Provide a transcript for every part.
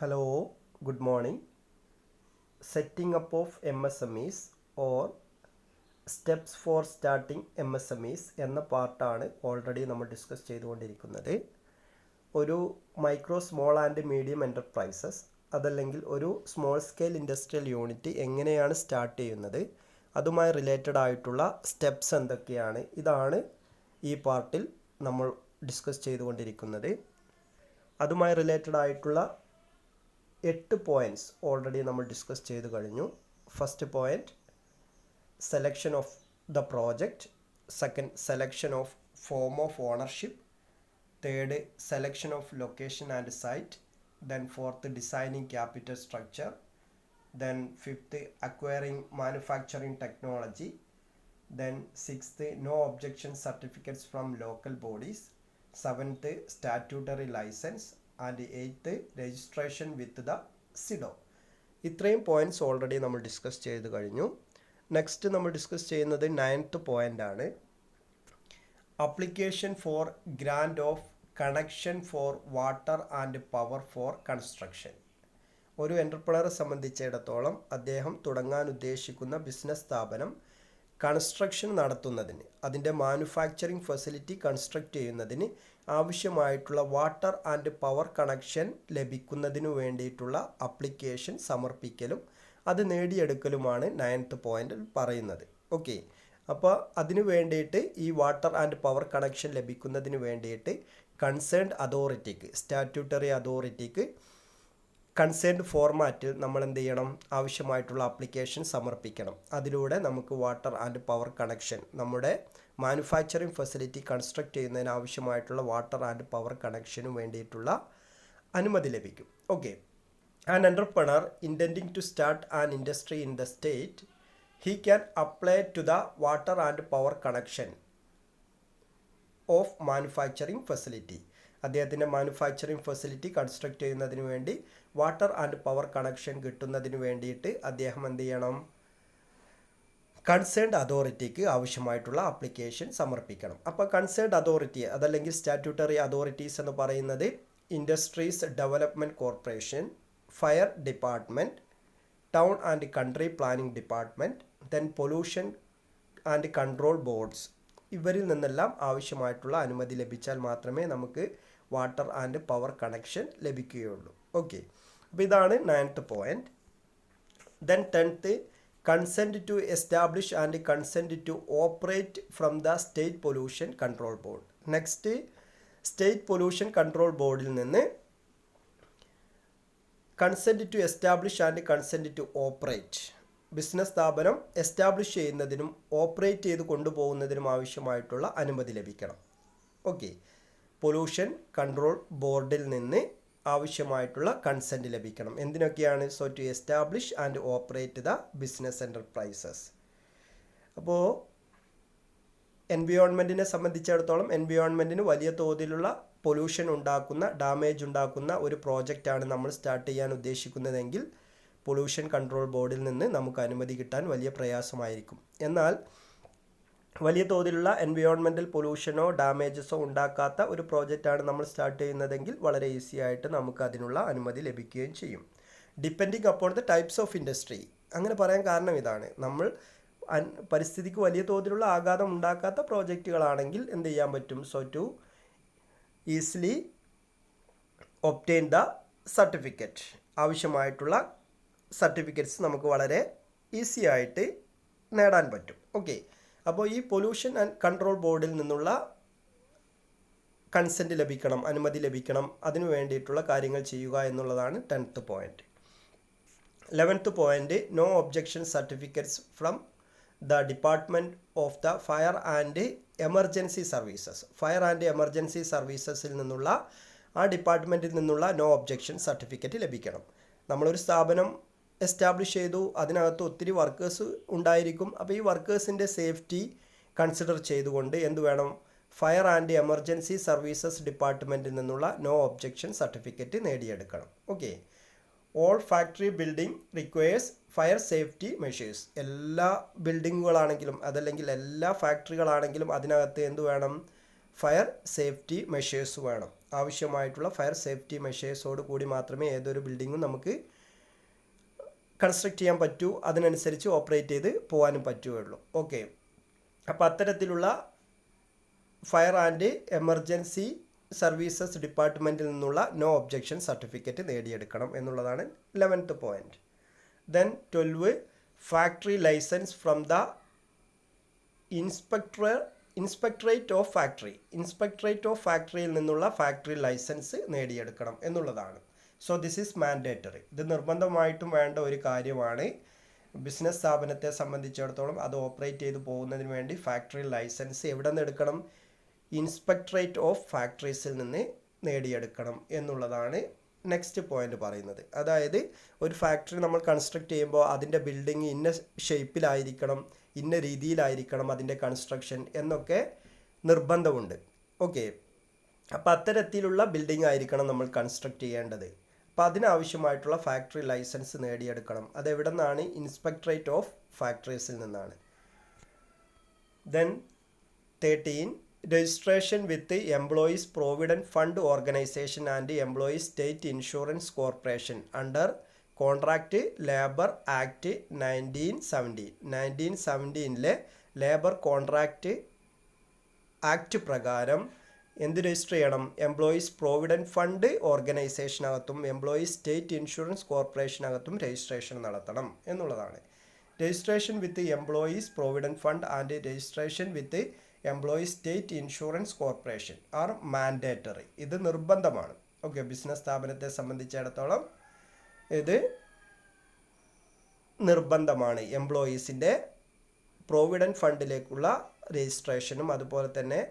Hello, good morning. Setting up of MSMEs or steps for starting MSMEs എന്ന പാർട്ടാണ് already നമ്മൾ discuss ചെയ്തുകൊണ്ടിരിക്കുന്നത്. ഒരു micro small and medium enterprises അതല്ലെങ്കിൽ ഒരു സ്മോൾ സ്കെയിൽ ഇൻഡസ്ട്രിയൽ യൂണിറ്റ് എങ്ങനെയാണ് സ്റ്റാർട്ട് ചെയ്യുന്നത്, അതുമായി റിലേറ്റഡ് ആയിട്ടുള്ള സ്റ്റെപ്സ് എന്തൊക്കെയാണ്, ഇതാണ് ഈ പാർട്ടിൽ നമ്മൾ ഡിസ്കസ് ചെയ്തുകൊണ്ടിരിക്കുന്നത്. അതുമായി റിലേറ്റഡ് ആയിട്ടുള്ള 8 പോയിൻറ്റ്സ് ഓൾറെഡി നമ്മൾ ഡിസ്കസ് ചെയ്തു കഴിഞ്ഞു. First point, selection of the project. Second, selection of form of ownership. Third, selection of location and site. Then fourth, designing capital structure. Then fifth, acquiring manufacturing technology. Then sixth, no objection certificates from local bodies. Seventh, statutory licence. And eighth, registration with the SIDO. ഇത്രയും points already നമ്മൾ discuss ചെയ്ത് കഴിഞ്ഞു. Next നമ്മൾ discuss ചെയ്യുന്നത് 9th point ആണ്. Application four grand of connection four water and power four construction. ഒരു എൻ്റർപ്രണറെ സംബന്ധിച്ചിടത്തോളം അദ്ദേഹം തുടങ്ങാൻ ഉദ്ദേശിക്കുന്ന ബിസിനസ് സ്ഥാപനം കൺസ്ട്രക്ഷൻ നടത്തുന്നതിന്, അതിൻ്റെ മാനുഫാക്ചറിങ് ഫെസിലിറ്റി കൺസ്ട്രക്റ്റ് ചെയ്യുന്നതിന് ആവശ്യമായിട്ടുള്ള വാട്ടർ ആൻഡ് പവർ കണക്ഷൻ ലഭിക്കുന്നതിനു വേണ്ടിയിട്ടുള്ള അപ്ലിക്കേഷൻ സമർപ്പിക്കലും അത് നേടിയെടുക്കലുമാണ് 9th പോയിൻ്റിൽ പറയുന്നത്. ഓക്കെ, അപ്പോൾ അതിനു വേണ്ടിയിട്ട് ഈ വാട്ടർ ആൻഡ് പവർ കണക്ഷൻ ലഭിക്കുന്നതിന് വേണ്ടിയിട്ട് കൺസേൺഡ് അതോറിറ്റിക്ക്, സ്റ്റാറ്റ്യൂട്ടറി അതോറിറ്റിക്ക് കൺസേൺഡ് ഫോർമാറ്റിൽ നമ്മൾ എന്ത് ചെയ്യണം, ആവശ്യമായിട്ടുള്ള ആപ്ലിക്കേഷൻ സമർപ്പിക്കണം. അതിലൂടെ നമുക്ക് വാട്ടർ ആൻഡ് പവർ കണക്ഷൻ, നമ്മുടെ മാനുഫാക്ചറിങ് ഫെസിലിറ്റി കൺസ്ട്രക്റ്റ് ചെയ്യുന്നതിന് ആവശ്യമായിട്ടുള്ള വാട്ടർ ആൻഡ് പവർ കണക്ഷന് വേണ്ടിയിട്ടുള്ള അനുമതി ലഭിക്കും. Okay, an entrepreneur intending to start an industry in the state, he can apply to the water and power connection of manufacturing facility. അദ്ദേഹത്തിൻ്റെ manufacturing facility construct ചെയ്യുന്നതിന് വേണ്ടി water and power connection കിട്ടുന്നതിന് വേണ്ടിയിട്ട് അദ്ദേഹം എന്ത് ചെയ്യണം, കൺസേൺഡ് അതോറിറ്റിക്ക് ആവശ്യമായിട്ടുള്ള ആപ്ലിക്കേഷൻ സമർപ്പിക്കണം. അപ്പോൾ കൺസേൺഡ് അതോറിറ്റി അതല്ലെങ്കിൽ സ്റ്റാറ്റ്യൂട്ടറി അതോറിറ്റീസ് എന്ന് പറയുന്നത് industries development corporation, fire department, town and country planning department, then pollution and control boards. ഇവരിൽ നിന്നെല്ലാം ആവശ്യമായിട്ടുള്ള അനുമതി ലഭിച്ചാൽ മാത്രമേ നമുക്ക് വാട്ടർ ആൻഡ് പവർ കണക്ഷൻ ലഭിക്കുകയുള്ളൂ. ഓക്കെ, അപ്പോൾ ഇതാണ് 9th point. Then 10th, consent to establish and consent to operate from the state pollution control board. Next, state pollution control ബോർഡിൽ നിന്ന് consent to establish and consent to operate, business സ്ഥാപനം establish ചെയ്യുന്നതിനും operate ചെയ്ത് കൊണ്ടുപോകുന്നതിനും ആവശ്യമായിട്ടുള്ള അനുമതി ലഭിക്കണം. Okay, pollution control ബോർഡിൽ നിന്ന് ആവശ്യമായിട്ടുള്ള കൺസെൻറ്റ് ലഭിക്കണം. എന്തിനൊക്കെയാണ്? So to establish and operate the business enterprises. അപ്പോൾ എൻവിയോൺമെൻറ്റിനെ സംബന്ധിച്ചിടത്തോളം എൻവിയോൺമെൻറ്റിന് വലിയ തോതിലുള്ള പൊല്യൂഷൻ ഉണ്ടാക്കുന്ന, ഡാമേജ് ഉണ്ടാക്കുന്ന ഒരു പ്രോജക്റ്റാണ് നമ്മൾ സ്റ്റാർട്ട് ചെയ്യാൻ ഉദ്ദേശിക്കുന്നതെങ്കിൽ പൊല്യൂഷൻ കൺട്രോൾ ബോർഡിൽ നിന്ന് നമുക്ക് അനുമതി കിട്ടാൻ വലിയ പ്രയാസമായിരിക്കും. എന്നാൽ വലിയ തോതിലുള്ള എൻവിയോൺമെൻറ്റൽ പൊല്യൂഷനോ ഡാമേജസോ ഉണ്ടാക്കാത്ത ഒരു പ്രോജക്റ്റാണ് നമ്മൾ സ്റ്റാർട്ട് ചെയ്യുന്നതെങ്കിൽ വളരെ ഈസി ആയിട്ട് നമുക്ക് അതിനുള്ള അനുമതി ലഭിക്കുകയും ചെയ്യും. Depending upon the types of industry. അങ്ങനെ പറയാൻ കാരണം ഇതാണ്, നമ്മൾ പരിസ്ഥിതിക്ക് വലിയ തോതിലുള്ള ആഘാതം ഉണ്ടാക്കാത്ത പ്രോജക്റ്റുകളാണെങ്കിൽ എന്ത് ചെയ്യാൻ പറ്റും? So to easily obtain the certificate, ആവശ്യമായിട്ടുള്ള സർട്ടിഫിക്കറ്റ്സ് നമുക്ക് വളരെ ഈസി ആയിട്ട് നേടാൻ പറ്റും. ഓക്കെ, അപ്പോൾ ഈ പൊല്യൂഷൻ ആൻഡ് കൺട്രോൾ ബോർഡിൽ നിന്നുള്ള കൺസെൻറ്റ് ലഭിക്കണം, അനുമതി ലഭിക്കണം. അതിനു വേണ്ടിയിട്ടുള്ള കാര്യങ്ങൾ ചെയ്യുക എന്നുള്ളതാണ് 10th point. 11th point, no objection certificates from the department of the fire and emergency services. Fire and emergency സർവീസസിൽ നിന്നുള്ള, ആ ഡിപ്പാർട്ട്മെൻറ്റിൽ നിന്നുള്ള നോ ഒബ്ജെക്ഷൻ സർട്ടിഫിക്കറ്റ് ലഭിക്കണം. നമ്മളൊരു സ്ഥാപനം എസ്റ്റാബ്ലിഷ് ചെയ്തു, അതിനകത്ത് ഒത്തിരി വർക്കേഴ്സ് ഉണ്ടായിരിക്കും. അപ്പോൾ ഈ വർക്കേഴ്സിൻ്റെ സേഫ്റ്റി കൺസിഡർ ചെയ്തുകൊണ്ട് എന്ത് വേണം? ഫയർ ആൻഡ് എമർജൻസി സർവീസസ് ഡിപ്പാർട്ട്മെൻറ്റിൽ നിന്നുള്ള നോ ഒബ്ജെക്ഷൻ സർട്ടിഫിക്കറ്റ് നേടിയെടുക്കണം. Okay, all factory building requires fire safety measures. എല്ലാ ബിൽഡിങ്ങുകളാണെങ്കിലും അതല്ലെങ്കിൽ എല്ലാ ഫാക്ടറികളാണെങ്കിലും അതിനകത്ത് എന്ത് വേണം? ഫയർ സേഫ്റ്റി മെഷേഴ്സ് വേണം. ആവശ്യമായിട്ടുള്ള ഫയർ സേഫ്റ്റി മെഷേഴ്സോട് കൂടി മാത്രമേ ഏതൊരു ബിൽഡിങ്ങും നമുക്ക് കൺസ്ട്രക്ട് ചെയ്യാൻ പറ്റൂ, അതിനനുസരിച്ച് ഓപ്പറേറ്റ് ചെയ്ത് പോകാനും പറ്റുകയുള്ളൂ. ഓക്കെ, അപ്പോൾ അത്തരത്തിലുള്ള ഫയർ ആൻഡ് എമർജൻസി സർവീസസ് ഡിപ്പാർട്ട്മെൻറ്റിൽ നിന്നുള്ള നോ ഒബ്ജക്ഷൻ സർട്ടിഫിക്കറ്റ് നേടിയെടുക്കണം എന്നുള്ളതാണ് 11th point. Then 12 factory licence from the inspectorate of factory. Inspectorate of ഫാക്ടറിയിൽ നിന്നുള്ള ഫാക്ടറി ലൈസൻസ് നേടിയെടുക്കണം എന്നുള്ളതാണ്. So this is mandatory. ഇത് നിർബന്ധമായിട്ടും വേണ്ട ഒരു കാര്യമാണ്. ബിസിനസ് സ്ഥാപനത്തെ സംബന്ധിച്ചിടത്തോളം അത് ഓപ്പറേറ്റ് ചെയ്ത് പോകുന്നതിന് വേണ്ടി ഫാക്ടറി ലൈസൻസ് എവിടെ നിന്ന് എടുക്കണം? ഇൻസ്പെക്ടറേറ്റ് ഓഫ് ഫാക്ടറീസിൽ നിന്ന് നേടിയെടുക്കണം എന്നുള്ളതാണ് നെക്സ്റ്റ് പോയിന്റ് പറയുന്നത്. അതായത് ഒരു ഫാക്ടറി നമ്മൾ കൺസ്ട്രക്ട് ചെയ്യുമ്പോൾ അതിൻ്റെ ബിൽഡിംഗ് ഇന്ന ഷേപ്പിലായിരിക്കണം, ഇന്ന രീതിയിലായിരിക്കണം അതിൻ്റെ കൺസ്ട്രക്ഷൻ എന്നൊക്കെ നിർബന്ധമുണ്ട്. ഓക്കെ, അപ്പോൾ അത്തരത്തിലുള്ള ബിൽഡിംഗ് ആയിരിക്കണം നമ്മൾ കൺസ്ട്രക്ട് ചെയ്യേണ്ടത്. അപ്പോൾ അതിനാവശ്യമായിട്ടുള്ള ഫാക്ടറി ലൈസൻസ് നേടിയെടുക്കണം. അതെവിടെ നിന്നാണ്? ഇൻസ്പെക്ടറേറ്റ് ഓഫ് ഫാക്ടറീസിൽ നിന്നാണ്. Then 13 registration with employees provident fund organisation and employees state insurance corporation under contract labour act 1970. 1917 labour contract act പ്രകാരം എന്ത് രജിസ്റ്റർ ചെയ്യണം? എംപ്ലോയീസ് പ്രൊവിഡൻറ്റ് ഫണ്ട് ഓർഗനൈസേഷനകത്തും എംപ്ലോയീസ് സ്റ്റേറ്റ് ഇൻഷുറൻസ് കോർപ്പറേഷനകത്തും രജിസ്ട്രേഷൻ നടത്തണം എന്നുള്ളതാണ്. Registration with employees provident fund and registration with employees state insurance corporation are mandatory. ഇത് നിർബന്ധമാണ്. Okay, business സ്ഥാപനത്തെ സംബന്ധിച്ചിടത്തോളം ഇത് നിർബന്ധമാണ്. എംപ്ലോയീസിൻ്റെ പ്രൊവിഡൻറ്റ് ഫണ്ടിലേക്കുള്ള രജിസ്ട്രേഷനും അതുപോലെ തന്നെ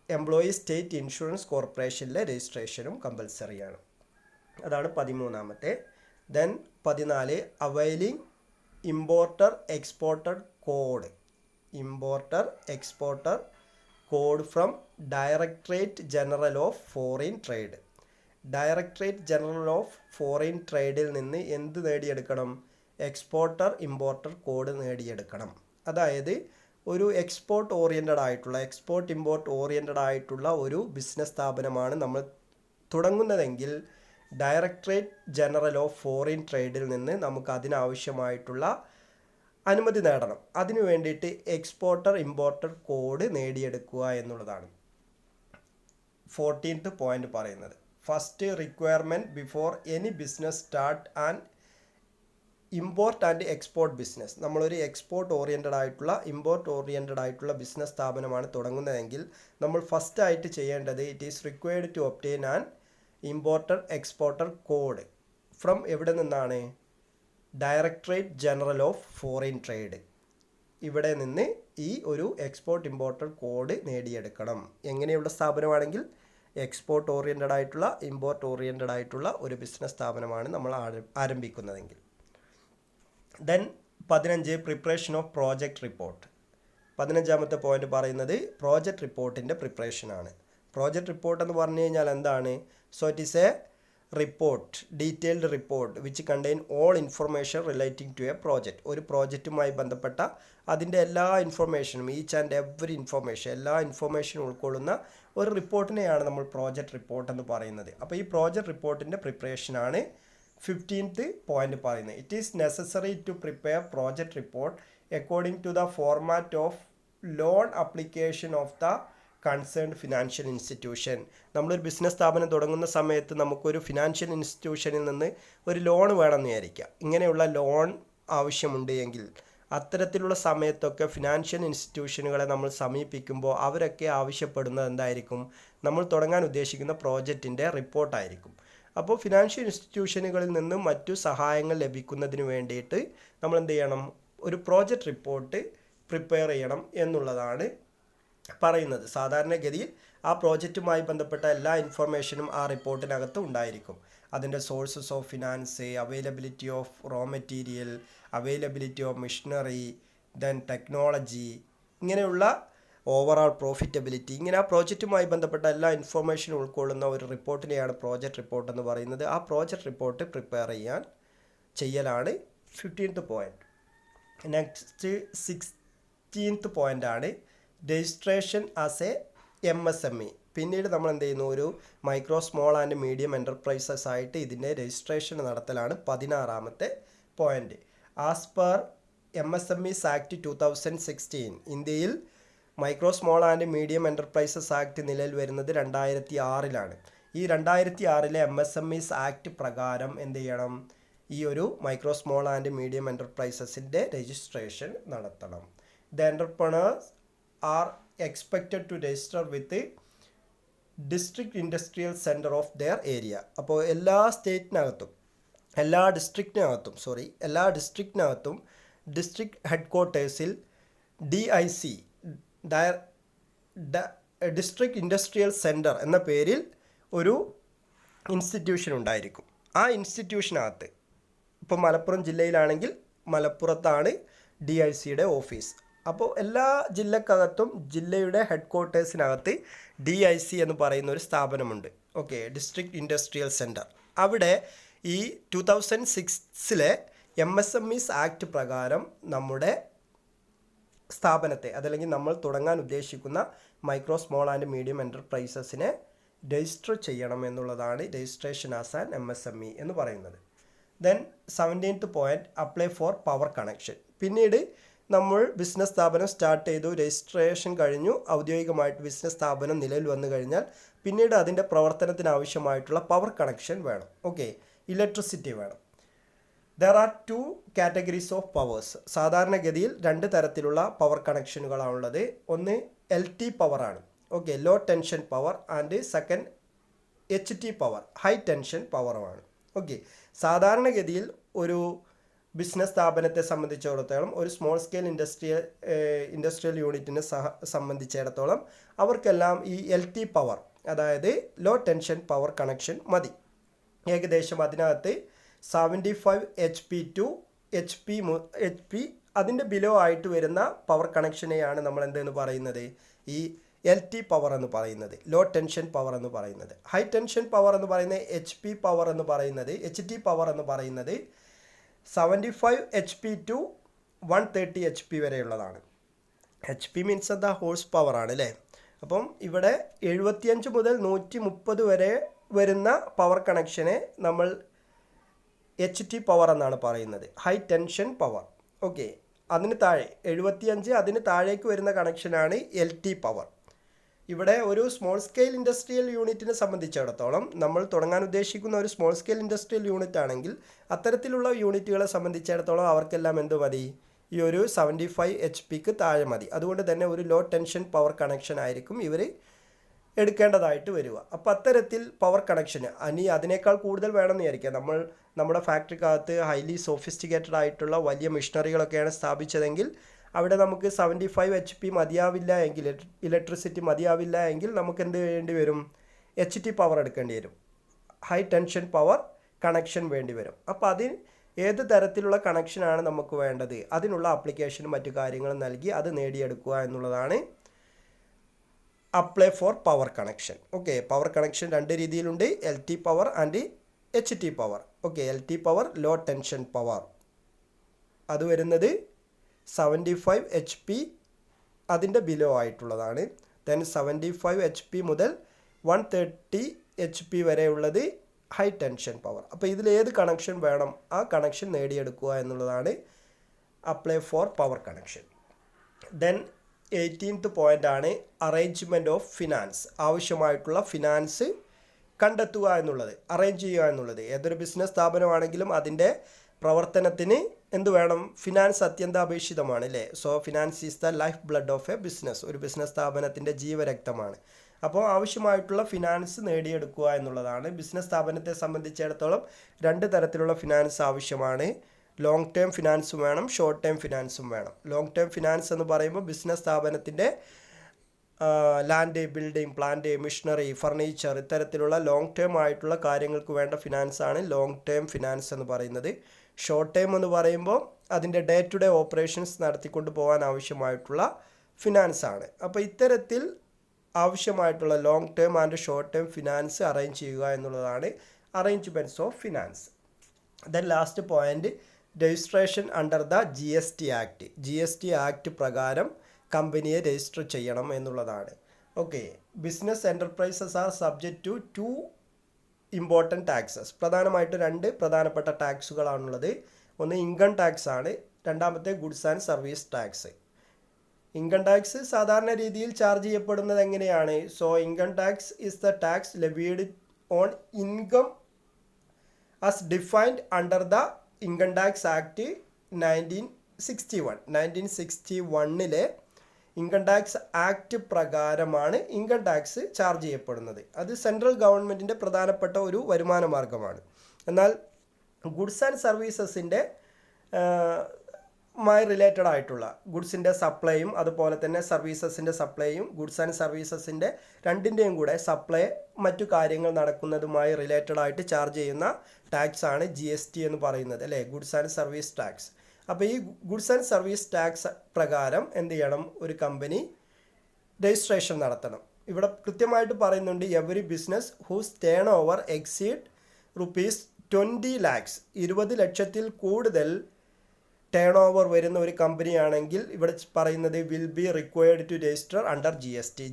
എംപ്ലോയീസ് സ്റ്റേറ്റ് ഇൻഷുറൻസ് കോർപ്പറേഷനിലെ രജിസ്ട്രേഷനും കമ്പൽസറിയാണ്. അതാണ് 13ാമത്തെ. Then 14 availing importer exporter code. Importer exporter code from directorate general of foreign trade. Directorate general of foreign ട്രേഡിൽ നിന്ന് എന്ത് നേടിയെടുക്കണം? എക്സ്പോർട്ടർ ഇമ്പോർട്ടർ കോഡ് നേടിയെടുക്കണം. അതായത് ഒരു എക്സ്പോർട്ട് ഇമ്പോർട്ട് ഓറിയൻറ്റഡ് ആയിട്ടുള്ള ഒരു ബിസിനസ് സ്ഥാപനമാണ് നമ്മൾ തുടങ്ങുന്നതെങ്കിൽ ഡയറക്ടറേറ്റ് ജനറൽ ഓഫ് ഫോറിൻ ട്രേഡിൽ നിന്ന് നമുക്ക് അതിനാവശ്യമായിട്ടുള്ള അനുമതി നേടണം. അതിനു വേണ്ടിയിട്ട് എക്സ്പോർട്ടർ ഇമ്പോർട്ടർ കോഡ് നേടിയെടുക്കുക എന്നുള്ളതാണ് 14th പോയിന്റ് പറയുന്നത്. First requirement before any business start and import and export business. നമ്മളൊരു എക്സ്പോർട്ട് ഓറിയൻറ്റഡ് ആയിട്ടുള്ള ബിസിനസ് സ്ഥാപനമാണ് തുടങ്ങുന്നതെങ്കിൽ നമ്മൾ ഫസ്റ്റ് ആയിട്ട് ചെയ്യേണ്ടത് it is required to obtain and importer exporter code from എവിടെ നിന്നാണ്? Directorate general of foreign trade. ഇവിടെ നിന്ന് ഈ ഒരു എക്സ്പോർട്ട് ഇമ്പോർട്ടർ കോഡ് നേടിയെടുക്കണം. എങ്ങനെയുള്ള സ്ഥാപനമാണെങ്കിൽ എക്സ്പോർട്ട് ഓറിയൻറ്റഡ് ആയിട്ടുള്ള ഇമ്പോർട്ട് ഓറിയൻറ്റഡ് ആയിട്ടുള്ള ഒരു ബിസിനസ് സ്ഥാപനമാണ് നമ്മൾ ആരംഭിക്കുന്നതെങ്കിൽ. Then 15 preparation of project report. 15ാമത്തെ point പറയുന്നത് പ്രോജക്റ്റ് റിപ്പോർട്ടിൻ്റെ പ്രിപ്പറേഷനാണ്. പ്രോജക്റ്റ് റിപ്പോർട്ട് എന്ന് പറഞ്ഞു കഴിഞ്ഞാൽ എന്താണ്? So it is a report, detailed report which contain all information relating to a project. ഒരു പ്രോജക്റ്റുമായി ബന്ധപ്പെട്ട അതിൻ്റെ എല്ലാ ഇൻഫർമേഷനും, ഈച്ച് ആൻഡ് എവറി ഇൻഫർമേഷൻ, എല്ലാ ഇൻഫർമേഷനും ഉൾക്കൊള്ളുന്ന ഒരു റിപ്പോർട്ടിനെയാണ് നമ്മൾ പ്രോജക്റ്റ് റിപ്പോർട്ട് എന്ന് പറയുന്നത്. അപ്പോൾ ഈ പ്രോജക്റ്റ് റിപ്പോർട്ടിൻ്റെ പ്രിപ്പറേഷനാണ് 15th പോയിന്റ് പറയുന്നത്. It is necessary to prepare project report according to the format of loan application of the concerned financial institution. നമ്മളൊരു ബിസിനസ് സ്ഥാപനം തുടങ്ങുന്ന സമയത്ത് നമുക്കൊരു ഫിനാൻഷ്യൽ ഇൻസ്റ്റിറ്റ്യൂഷനിൽ നിന്ന് ഒരു ലോൺ വേണമെന്ന് വിചാരിക്കുക. ഇങ്ങനെയുള്ള ലോൺ ആവശ്യമുണ്ട് എങ്കിൽ അത്തരത്തിലുള്ള സമയത്തൊക്കെ ഫിനാൻഷ്യൽ ഇൻസ്റ്റിറ്റ്യൂഷനുകളെ നമ്മൾ സമീപിക്കുമ്പോൾ അവരൊക്കെ ആവശ്യപ്പെടുന്നത് എന്തായിരിക്കും? നമ്മൾ തുടങ്ങാൻ ഉദ്ദേശിക്കുന്ന പ്രോജക്റ്റിൻ്റെ റിപ്പോർട്ടായിരിക്കും. അപ്പോൾ ഫിനാൻഷ്യൽ ഇൻസ്റ്റിറ്റ്യൂഷനുകളിൽ നിന്നും മറ്റു സഹായങ്ങൾ ലഭിക്കുന്നതിന് വേണ്ടിയിട്ട് നമ്മൾ എന്ത് ചെയ്യണം? ഒരു പ്രോജക്റ്റ് റിപ്പോർട്ട് പ്രിപ്പയർ ചെയ്യണം എന്നുള്ളതാണ് പറയുന്നത്. സാധാരണഗതിയിൽ ആ പ്രോജക്റ്റുമായി ബന്ധപ്പെട്ട എല്ലാ ഇൻഫർമേഷനും ആ റിപ്പോർട്ടിനകത്ത് ഉണ്ടായിരിക്കും. അതിൻ്റെ sources of finance, availability of raw material, availability of machinery, then technology, ഇങ്ങനെയുള്ള ഓവറാൾ പ്രോഫിറ്റബിലിറ്റി, ഇങ്ങനെ ആ പ്രോജക്റ്റുമായി ബന്ധപ്പെട്ട എല്ലാ ഇൻഫർമേഷനും ഉൾക്കൊള്ളുന്ന ഒരു റിപ്പോർട്ടിനെയാണ് പ്രോജക്റ്റ് റിപ്പോർട്ട് എന്ന് പറയുന്നത്. ആ പ്രോജക്റ്റ് റിപ്പോർട്ട് പ്രിപ്പയർ ചെയ്യലാണ് 15th പോയിന്റ്. നെക്സ്റ്റ് 16th പോയിൻ്റാണ് രജിസ്ട്രേഷൻ ആസ് എ MSME. പിന്നീട് നമ്മൾ എന്ത് ചെയ്യുന്നു, ഒരു micro small and medium enterprises ആയിട്ട് ഇതിൻ്റെ രജിസ്ട്രേഷൻ നടത്തലാണ് 16ാമത്തെ point. As per MSMEs act 2016, ഇന്ത്യയിൽ micro small and medium enterprises act നിലവിൽ വരുന്നത് 2006 ഈ 2006 MSMEs ആക്ട് പ്രകാരം എന്ത് ചെയ്യണം, ഈ ഒരു മൈക്രോ സ്മോൾ ആൻഡ് മീഡിയം എൻ്റർപ്രൈസസിൻ്റെ രജിസ്ട്രേഷൻ നടത്തണം. The entrepreneurs are expected to register with district industrial centre of their area. അപ്പോൾ എല്ലാ ഡിസ്ട്രിക്റ്റിനകത്തും ഡിസ്ട്രിക്ട് ഹെഡ് ക്വാർട്ടേഴ്സിൽ DIC ഡിസ്ട്രിക്ട് ഇൻഡസ്ട്രിയൽ സെൻറ്റർ എന്ന പേരിൽ ഒരു ഇൻസ്റ്റിറ്റ്യൂഷൻ ഉണ്ടായിരിക്കും. ആ ഇൻസ്റ്റിറ്റ്യൂഷനകത്ത് ഇപ്പോൾ മലപ്പുറം ജില്ലയിലാണെങ്കിൽ മലപ്പുറത്താണ് DICയുടെ ഓഫീസ്. അപ്പോൾ എല്ലാ ജില്ലക്കകത്തും ജില്ലയുടെ ഹെഡ് ക്വാർട്ടേഴ്സിനകത്ത് DIC എന്ന് പറയുന്ന ഒരു സ്ഥാപനമുണ്ട്. Okay, district industrial centre. അവിടെ ഈ 2006 MSMEs ആക്ട് പ്രകാരം നമ്മുടെ സ്ഥാപനത്തെ, അതല്ലെങ്കിൽ നമ്മൾ തുടങ്ങാൻ ഉദ്ദേശിക്കുന്ന മൈക്രോ സ്മോൾ ആൻഡ് മീഡിയം എൻ്റർപ്രൈസസിനെ രജിസ്റ്റർ ചെയ്യണം എന്നുള്ളതാണ് രജിസ്ട്രേഷൻ ആസ് ആൻ MSME എന്ന് പറയുന്നത്. Then 17th point, apply for power connection. പിന്നീട് നമ്മൾ ബിസിനസ് സ്ഥാപനം സ്റ്റാർട്ട് ചെയ്തു, രജിസ്ട്രേഷൻ കഴിഞ്ഞു, ഔദ്യോഗികമായിട്ട് ബിസിനസ് സ്ഥാപനം നിലവിൽ വന്നു കഴിഞ്ഞാൽ പിന്നീട് അതിൻ്റെ പ്രവർത്തനത്തിന് ആവശ്യമായിട്ടുള്ള പവർ കണക്ഷൻ വേണം. ഓക്കെ, ഇലക്ട്രിസിറ്റി വേണം. There are 2 categories of powers. സാധാരണഗതിയിൽ 2 തരത്തിലുള്ള പവർ കണക്ഷനുകളാണുള്ളത്. ഒന്ന് LT പവറാണ്, okay, low tension power, and second HT power, high tension പവറുമാണ്. ഓക്കെ, സാധാരണഗതിയിൽ ഒരു ബിസിനസ് സ്ഥാപനത്തെ സംബന്ധിച്ചിടത്തോളം, ഒരു സ്മോൾ സ്കെയിൽ ഇൻഡസ്ട്രിയൽ യൂണിറ്റിനെ സംബന്ധിച്ചിടത്തോളം അവർക്കെല്ലാം ഈ LT പവർ, അതായത് ലോ ടെൻഷൻ പവർ കണക്ഷൻ മതി. ഏകദേശം അതിനകത്ത് 75 HP to HP അതിൻ്റെ ബിലോ ആയിട്ട് വരുന്ന പവർ കണക്ഷനെയാണ് നമ്മൾ എന്തെന്ന് പറയുന്നത്, ഈ LT പവർ എന്ന് പറയുന്നത്, ലോ ടെൻഷൻ പവർ എന്ന് പറയുന്നത്. ഹൈ ടെൻഷൻ പവർ എന്ന് പറയുന്നത് HT പവർ എന്ന് പറയുന്നത് 75 HP to 130 HP വരെയുള്ളതാണ്. HP means എന്താ, ഹോഴ്സ് പവർ ആണ് അല്ലേ. അപ്പം ഇവിടെ 75 മുതൽ 130 വരെ വരുന്ന പവർ കണക്ഷനെ നമ്മൾ HT പവർ എന്നാണ് പറയുന്നത്, ഹൈ ടെൻഷൻ പവർ. ഓക്കെ, അതിന് താഴെ 75 അതിന് താഴേക്ക് വരുന്ന കണക്ഷനാണ് LT പവർ. ഇവിടെ ഒരു സ്മോൾ സ്കെയിൽ ഇൻഡസ്ട്രിയൽ യൂണിറ്റിനെ സംബന്ധിച്ചിടത്തോളം, നമ്മൾ തുടങ്ങാൻ ഉദ്ദേശിക്കുന്ന ഒരു സ്മോൾ സ്കെയിൽ ഇൻഡസ്ട്രിയൽ യൂണിറ്റ് ആണെങ്കിൽ അത്തരത്തിലുള്ള യൂണിറ്റുകളെ സംബന്ധിച്ചിടത്തോളം അവർക്കെല്ലാം എന്ത് മതി, ഈ ഒരു 75 HP താഴെ മതി. അതുകൊണ്ട് തന്നെ ഒരു ലോ ടെൻഷൻ പവർ കണക്ഷൻ ആയിരിക്കും ഇവർ എടുക്കേണ്ടതായിട്ട് വരിക. അപ്പോൾ അത്തരത്തിൽ പവർ കണക്ഷന് അതിനേക്കാൾ കൂടുതൽ വേണമെന്ന് വിചാരിക്കുക. നമ്മുടെ ഫാക്ടറിക്കകത്ത് ഹൈലി സോഫിസ്റ്റിക്കേറ്റഡ് ആയിട്ടുള്ള വലിയ മെഷീനറികളൊക്കെയാണ് സ്ഥാപിച്ചതെങ്കിൽ അവിടെ നമുക്ക് 75 HP മതിയാവില്ല എങ്കിൽ, ഇലക്ട്രിസിറ്റി മതിയാവില്ല എങ്കിൽ നമുക്ക് എന്ത് വേണ്ടി വരും, HT പവർ എടുക്കേണ്ടി വരും, ഹൈ ടെൻഷൻ പവർ കണക്ഷൻ വേണ്ടി വരും. അപ്പോൾ ഏത് തരത്തിലുള്ള കണക്ഷനാണ് നമുക്ക് വേണ്ടത്, അതിനുള്ള ആപ്ലിക്കേഷനും മറ്റു കാര്യങ്ങളും നൽകി അത് നേടിയെടുക്കുക എന്നുള്ളതാണ് apply for power connection. Okay, power connection 2 രീതിയിലുണ്ട്, LT power and HT power. Okay, LT power low tension power, അത് വരുന്നത് 75 HP അതിൻ്റെ ബിലോ ആയിട്ടുള്ളതാണ്. ദെൻ 75 HP മുതൽ 130 HP വരെയുള്ളത് ഹൈ ടെൻഷൻ പവർ. അപ്പോൾ ഇതിലേത് കണക്ഷൻ വേണം, ആ കണക്ഷൻ നേടിയെടുക്കുക എന്നുള്ളതാണ് apply for power connection. Then 18th point ആണ് അറേഞ്ച്മെൻറ്റ് ഓഫ് ഫിനാൻസ്. ആവശ്യമായിട്ടുള്ള ഫിനാൻസ് കണ്ടെത്തുക എന്നുള്ളത്, അറേഞ്ച് ചെയ്യുക എന്നുള്ളത്. ഏതൊരു ബിസിനസ് സ്ഥാപനമാണെങ്കിലും അതിൻ്റെ പ്രവർത്തനത്തിന് എന്ത് വേണം, ഫിനാൻസ് അത്യന്താപേക്ഷിതമാണ് അല്ലേ. So finance is the life blood of A business. ഒരു ബിസിനസ് സ്ഥാപനത്തിൻ്റെ ജീവരക്തമാണ്. അപ്പോൾ ആവശ്യമായിട്ടുള്ള ഫിനാൻസ് നേടിയെടുക്കുക എന്നുള്ളതാണ്. ബിസിനസ് സ്ഥാപനത്തെ സംബന്ധിച്ചിടത്തോളം 2 തരത്തിലുള്ള ഫിനാൻസ് ആവശ്യമാണ്. ലോങ് ടേം ഫിനാൻസും വേണം, ഷോർട്ട് ടേം ഫിനാൻസും വേണം. ലോങ് ടേം ഫിനാൻസ് എന്ന് പറയുമ്പോൾ ബിസിനസ് സ്ഥാപനത്തിൻ്റെ land, building, plant, machinery, furniture ഇത്തരത്തിലുള്ള ലോങ് ടേം ആയിട്ടുള്ള കാര്യങ്ങൾക്ക് വേണ്ട ഫിനാൻസാണ് ലോങ് ടേം ഫിനാൻസ് എന്ന് പറയുന്നത്. ഷോർട്ട് ടൈം എന്ന് പറയുമ്പോൾ അതിൻ്റെ ഡേ ടു ഡേ ഓപ്പറേഷൻസ് നടത്തിക്കൊണ്ട് പോകാൻ ആവശ്യമായിട്ടുള്ള ഫിനാൻസാണ്. അപ്പോൾ ഇത്തരത്തിൽ ആവശ്യമായിട്ടുള്ള long term and short term finance arrange ചെയ്യുക എന്നുള്ളതാണ് arrangements of finance. Then last point, registration under the GST act. GST act പ്രകാരം കമ്പനിയെ രജിസ്റ്റർ ചെയ്യണം എന്നുള്ളതാണ്. Okay, business enterprises are subject to important taxes. പ്രധാനമായിട്ട് 2 പ്രധാനപ്പെട്ട ടാക്സുകളാണുള്ളത്. ഒന്ന് ഇൻകം ടാക്സ് ആണ്, രണ്ടാമത്തെ goods and service tax. Income tax സാധാരണ രീതിയിൽ ചാർജ് ചെയ്യപ്പെടുന്നത് എങ്ങനെയാണ്? So income tax is the tax levied on income as defined under the Income Tax Act 1961. 1961 income tax act പ്രകാരമാണ് ഇൻകം ടാക്സ് ചാർജ് ചെയ്യപ്പെടുന്നത്. അത് central ഗവൺമെൻറ്റിൻ്റെ പ്രധാനപ്പെട്ട ഒരു വരുമാന മാർഗമാണ്. എന്നാൽ ഗുഡ്സ് ആൻഡ് സർവീസസിൻ്റെ മായി റിലേറ്റഡ് ആയിട്ടുള്ള ഗുഡ്സിൻ്റെ സപ്ലൈയും അതുപോലെ തന്നെ സർവീസസിൻ്റെ സപ്ലൈയും ഗുഡ്സ് ആൻഡ് സർവീസസിൻ്റെ രണ്ടിൻ്റെയും കൂടെ സപ്ലൈ മറ്റു കാര്യങ്ങൾ നടക്കുന്നതുമായി റിലേറ്റഡ് ആയിട്ട് ചാർജ് ചെയ്യുന്ന ടാക്സ് ആണ് GST എന്ന് പറയുന്നത്, അല്ലേ? Goods and service tax. അപ്പോൾ ഈ ഗുഡ്സ് ആൻഡ് സർവീസ് ടാക്സ് പ്രകാരം എന്ത് ചെയ്യണം? ഒരു കമ്പനി രജിസ്ട്രേഷൻ നടത്തണം. ഇവിടെ കൃത്യമായിട്ട് പറയുന്നുണ്ട്, every business whose turn over exceed ₹20 lakhs, 20 ലക്ഷത്തിൽ കൂടുതൽ ടേൺ ഓവർ വരുന്ന ഒരു കമ്പനിയാണെങ്കിൽ ഇവിടെ പറയുന്നത് will be required to register under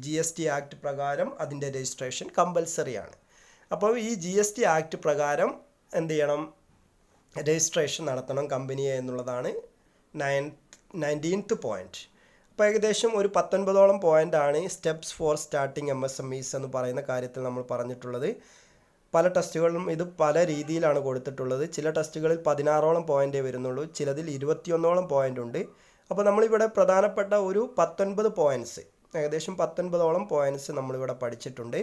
GST act പ്രകാരം അതിൻ്റെ രജിസ്ട്രേഷൻ കമ്പൽസറി ആണ്. അപ്പോൾ ഈ GST ആക്ട് പ്രകാരം എന്ത് ചെയ്യണം? രജിസ്ട്രേഷൻ നടത്തണം കമ്പനിയെ എന്നുള്ളതാണ് 19th പോയിൻറ്റ്. അപ്പോൾ ഏകദേശം ഒരു 19ഓളം പോയിൻ്റാണ് സ്റ്റെപ്സ് ഫോർ സ്റ്റാർട്ടിങ് MSMEs എന്ന് പറയുന്ന കാര്യത്തിൽ നമ്മൾ പറഞ്ഞിട്ടുള്ളത്. പല ടെസ്റ്റുകളിലും ഇത് പല രീതിയിലാണ് കൊടുത്തിട്ടുള്ളത്. ചില ടെസ്റ്റുകളിൽ 16ഓളം പോയിൻ്റേ വരുന്നുള്ളൂ, ചിലതിൽ 21ഓളം പോയിൻ്റ് ഉണ്ട്. അപ്പോൾ നമ്മളിവിടെ പ്രധാനപ്പെട്ട ഒരു 19 പോയിൻറ്റ്സ്, ഏകദേശം 19ഓളം പോയിൻറ്റ്സ് നമ്മളിവിടെ പഠിച്ചിട്ടുണ്ട്.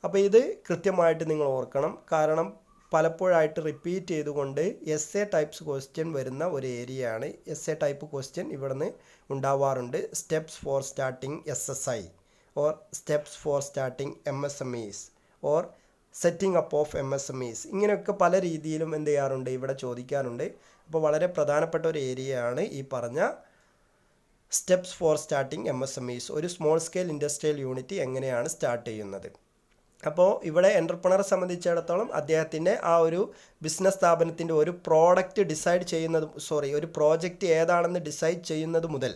അപ്പോൾ ഇത് കൃത്യമായിട്ട് നിങ്ങൾ ഓർക്കണം, കാരണം പലപ്പോഴായിട്ട് റിപ്പീറ്റ് ചെയ്തുകൊണ്ട് essay ടൈപ്സ് ക്വസ്റ്റ്യൻ വരുന്ന ഒരു ഏരിയയാണ്. essay ടൈപ്പ് ക്വസ്റ്റ്യൻ ഇവിടുന്ന് ഉണ്ടാവാറുണ്ട്. Steps four starting SSI or steps four starting MSMEs or setting up of MSMEs, ഇങ്ങനെയൊക്കെ പല രീതിയിലും എന്ത് ചെയ്യാറുണ്ട്? ഇവിടെ ചോദിക്കാറുണ്ട്. അപ്പോൾ വളരെ പ്രധാനപ്പെട്ട ഒരു ഏരിയയാണ് ഈ പറഞ്ഞ സ്റ്റെപ്സ് ഫോർ സ്റ്റാർട്ടിങ് MSMEs. ഒരു സ്മോൾ സ്കെയിൽ ഇൻഡസ്ട്രിയൽ യൂണിറ്റ് എങ്ങനെയാണ് സ്റ്റാർട്ട് ചെയ്യുന്നത്? അപ്പോൾ ഇവിടെ എൻ്റർപ്രണറെ സംബന്ധിച്ചിടത്തോളം അദ്ദേഹത്തിൻ്റെ ആ ഒരു ബിസിനസ് സ്ഥാപനത്തിൻ്റെ ഒരു പ്രോഡക്റ്റ് ഡിസൈഡ് ചെയ്യുന്നത്, ഒരു പ്രോജക്റ്റ് ഏതാണെന്ന് ഡിസൈഡ് ചെയ്യുന്നത് മുതൽ,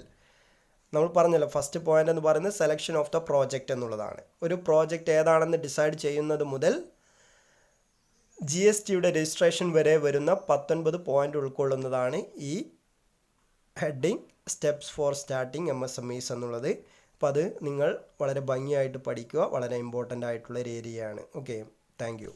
നമ്മൾ പറഞ്ഞല്ലോ ഫസ്റ്റ് പോയിൻ്റ് എന്ന് പറയുന്നത് സെലക്ഷൻ ഓഫ് ദ പ്രോജക്റ്റ് എന്നുള്ളതാണ്. ഒരു പ്രോജക്റ്റ് ഏതാണെന്ന് ഡിസൈഡ് ചെയ്യുന്നത് മുതൽ GSTയുടെ രജിസ്ട്രേഷൻ വരെ വരുന്ന 19 പോയിൻ്റ് ഉൾക്കൊള്ളുന്നതാണ് ഈ heading steps four starting MSMEs എന്നുള്ളത്. അപ്പോൾ അത് നിങ്ങൾ വളരെ ഭംഗിയായിട്ട് പഠിക്കുക, വളരെ ഇമ്പോർട്ടൻ്റ് ആയിട്ടുള്ള ഒരു ഏരിയയാണ്. Okay, thank you.